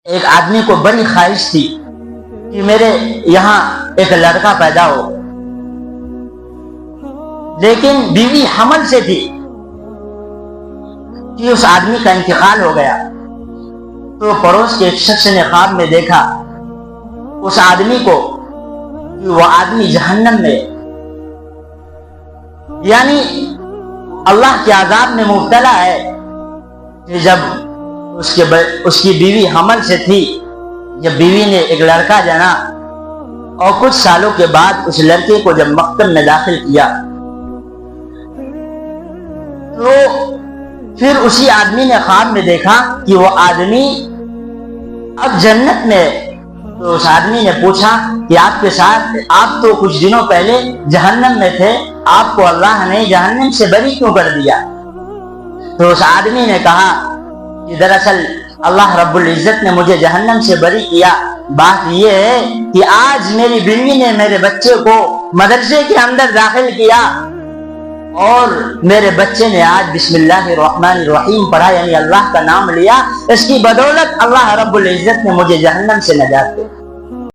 ایک آدمی کو بڑی خواہش تھی کہ میرے یہاں ایک لڑکا پیدا ہو، لیکن بیوی حمل سے تھی کہ اس آدمی کا انتقال ہو گیا۔ تو پڑوس کے ایک شخص نے خواب میں دیکھا اس آدمی کو کہ وہ آدمی جہنم میں، یعنی اللہ کے عذاب میں مبتلا ہے، کہ جب اس کی بیوی حمل سے تھی، جب بیوی نے ایک لڑکا جنا اور کچھ سالوں کے بعد اس لڑکے کو جب مکتب میں داخل کیا تو پھر اسی آدمی نے خواب میں دیکھا کہ وہ آدمی اب جنت میں ہے۔ تو اس آدمی نے پوچھا کہ آپ کے ساتھ، آپ تو کچھ دنوں پہلے جہنم میں تھے، آپ کو اللہ نے جہنم سے بری کیوں کر دیا؟ تو اس آدمی نے کہا کہ دراصل اللہ رب العزت نے مجھے جہنم سے بری کیا، بات یہ ہے کہ آج میری بیوی نے میرے بچے کو مدرسے کے اندر داخل کیا اور میرے بچے نے آج بسم اللہ الرحمن الرحیم پڑھا، یعنی اللہ کا نام لیا، اس کی بدولت اللہ رب العزت نے مجھے جہنم سے نجات دی۔